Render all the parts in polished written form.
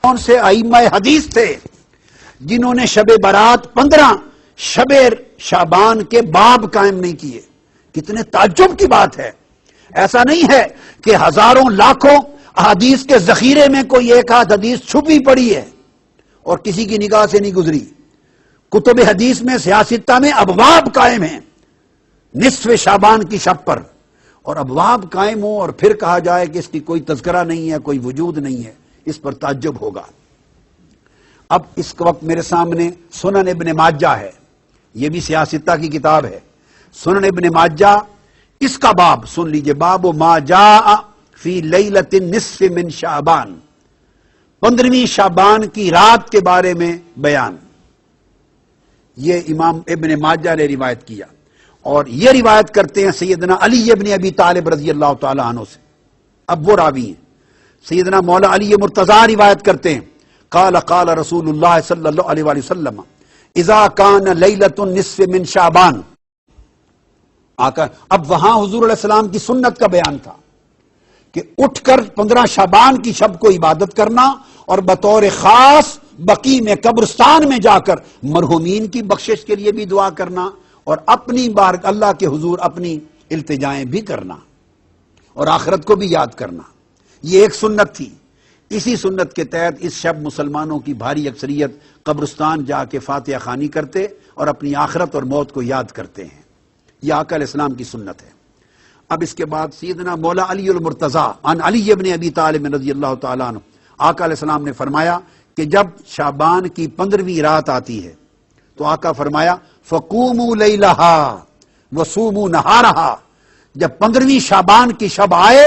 کون سے ائمہ حدیث تھے جنہوں نے شب برات 15 شب شعبان کے باب قائم نہیں کیے؟ کتنے تعجب کی بات ہے۔ ایسا نہیں ہے کہ ہزاروں لاکھوں حدیث کے ذخیرے میں کوئی ایک آدھ حدیث چھپی پڑی ہے اور کسی کی نگاہ سے نہیں گزری۔ کتب حدیث میں سیاستہ میں ابواب قائم ہیں نصف شعبان کی شب پر، اور ابواب قائم ہوں اور پھر کہا جائے کہ اس کی کوئی تذکرہ نہیں ہے، کوئی وجود نہیں ہے، اس پر تعجب ہوگا۔ اب اس وقت میرے سامنے سنن ابن ماجہ ہے، یہ بھی سیاستہ کی کتاب ہے۔ سنن ابن ماجہ، اس کا باب سن لیجئے، باب ما جاء فی لیلۃ النصف من شعبان، 15ویں شعبان کی رات کے بارے میں بیان۔ یہ امام ابن ماجہ نے روایت کیا، اور یہ روایت کرتے ہیں سیدنا علی ابن ابی طالب رضی اللہ تعالی عنہ سے، اب وہ راوی ہیں۔ سیدنا مولا علی مرتضیٰ روایت کرتے ہیں، قال قال رسول اللہ صلی اللہ علیہ وآلہ وسلم اذا کان لیلۃ النصف من شعبان۔ اب وہاں حضور علیہ السلام کی سنت کا بیان تھا کہ اٹھ کر 15 شعبان کی شب کو عبادت کرنا اور بطور خاص بقیع میں قبرستان میں جا کر مرحومین کی بخشش کے لیے بھی دعا کرنا، اور اپنی بار اللہ کے حضور اپنی التجائیں بھی کرنا، اور آخرت کو بھی یاد کرنا۔ یہ ایک سنت تھی۔ اسی سنت کے تحت اس شب مسلمانوں کی بھاری اکثریت قبرستان جا کے فاتحہ خوانی کرتے اور اپنی آخرت اور موت کو یاد کرتے ہیں۔ یہ آقا علیہ السلام کی سنت ہے۔ اب اس کے بعد سیدنا مولا علی المرتضیٰ عن علی ابن ابی طالب رضی اللہ تعالیٰ عنہ، آقا علیہ السلام نے فرمایا کہ جب شعبان کی 15ویں رات آتی ہے تو آقا فرمایا فقوموا لیلہا وصوموا نہارہا، جب 15ویں شعبان کی شب آئے،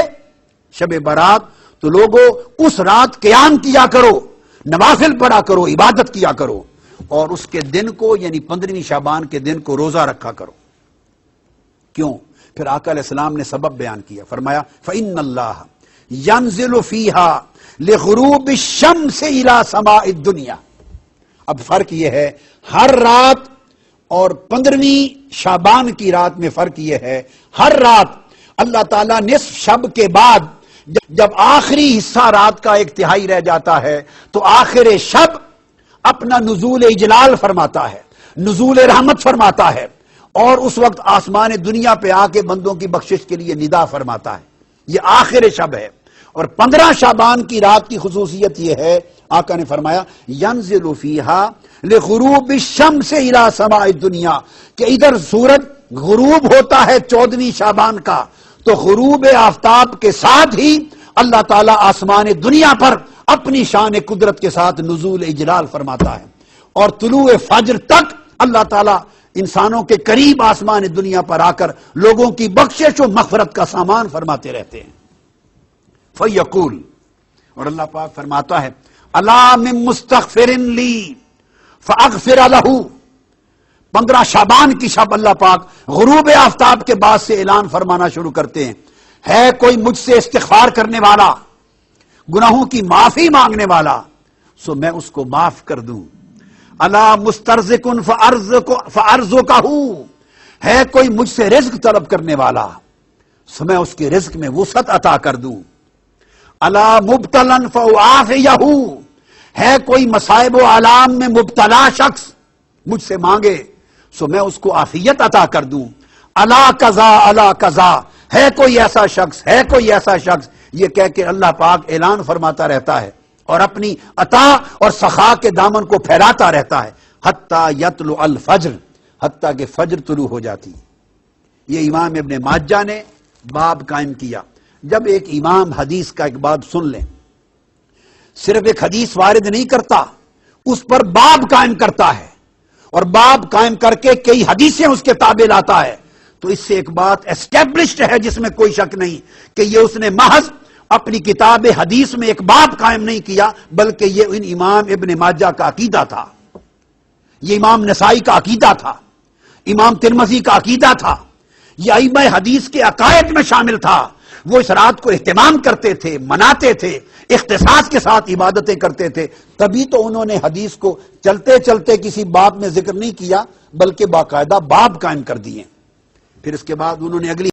شب برات، تو لوگوں اس رات قیام کیا کرو، نوافل پڑھا کرو، عبادت کیا کرو، اور اس کے دن کو یعنی 15ویں شعبان کے دن کو روزہ رکھا کرو۔ کیوں؟ پھر آقا علیہ السلام نے سبب بیان کیا، فرمایا فإن اللہ ينزل فیہا لغروب الشمس الی سماء الدنیا۔ اب فرق یہ ہے، ہر رات اور 15ویں شعبان کی رات میں فرق یہ ہے، ہر رات اللہ تعالیٰ نصف شب کے بعد جب آخری حصہ رات کا 1/3 رہ جاتا ہے تو آخر شب اپنا نزول اجلال فرماتا ہے، نزول رحمت فرماتا ہے، اور اس وقت آسمان دنیا پہ آ کے بندوں کی بخشش کے لیے ندا فرماتا ہے۔ یہ آخر شب ہے۔ اور 15 شعبان کی رات کی خصوصیت یہ ہے، آقا نے فرمایا ینزل فیہا لغروب الشمس الی سماء الدنیا، کہ ادھر سورج غروب ہوتا ہے 14ویں شعبان کا، تو غروب آفتاب کے ساتھ ہی اللہ تعالیٰ آسمان دنیا پر اپنی شان قدرت کے ساتھ نزول اجلال فرماتا ہے، اور طلوع فجر تک اللہ تعالیٰ انسانوں کے قریب آسمان دنیا پر آ کر لوگوں کی بخشش و مغفرت کا سامان فرماتے رہتے ہیں۔ فَيَقُولُ، اور اللہ پاک فرماتا ہے اَلَا مِن مُسْتَغْفِرٍ لِّي فَأَغْفِرَ لَهُ۔ 15 شعبان کی شب اللہ پاک غروب آفتاب کے بعد سے اعلان فرمانا شروع کرتے ہیں، ہے کوئی مجھ سے استغفار کرنے والا، گناہوں کی معافی مانگنے والا، سو میں اس کو معاف کر دوں۔ الا مسترزق فارزقہ، ہے کوئی مجھ سے رزق طلب کرنے والا، سو میں اس کے رزق میں وسعت عطا کر دوں۔ الا مبتلا فاعافیہ، ہے کوئی مصائب و آلام میں مبتلا شخص مجھ سے مانگے، سو میں اس کو عافیت عطا کر دوں۔ الا قضا الا قضا، ہے کوئی ایسا شخص، ہے کوئی ایسا شخص، یہ کہہ کے اللہ پاک اعلان فرماتا رہتا ہے اور اپنی عطا اور سخا کے دامن کو پھیلاتا رہتا ہے، حتی یطلع الفجر، حتیٰ کہ فجر طلوع ہو جاتی۔ یہ امام ابن ماجہ نے باب قائم کیا۔ جب ایک امام حدیث کا ایک بات سن لیں، صرف ایک حدیث وارد نہیں کرتا، اس پر باب قائم کرتا ہے، اور باب قائم کر کے کئی حدیثیں اس کے تابع لاتا ہے، تو اس سے ایک بات اسٹیبلشڈ ہے جس میں کوئی شک نہیں کہ یہ اس نے محض اپنی کتاب حدیث میں ایک باب قائم نہیں کیا، بلکہ یہ ان امام ابن ماجہ کا عقیدہ تھا، یہ امام نسائی کا عقیدہ تھا، امام ترمذی کا عقیدہ تھا، یہ ائمہ حدیث کے عقائد میں شامل تھا۔ وہ اس رات کو اہتمام کرتے تھے، مناتے تھے، اختصاص کے ساتھ عبادتیں کرتے تھے، تبھی تو انہوں نے حدیث کو چلتے چلتے کسی باب میں ذکر نہیں کیا، بلکہ باقاعدہ باب قائم کر دیے۔ پھر اس کے بعد انہوں نے اگلی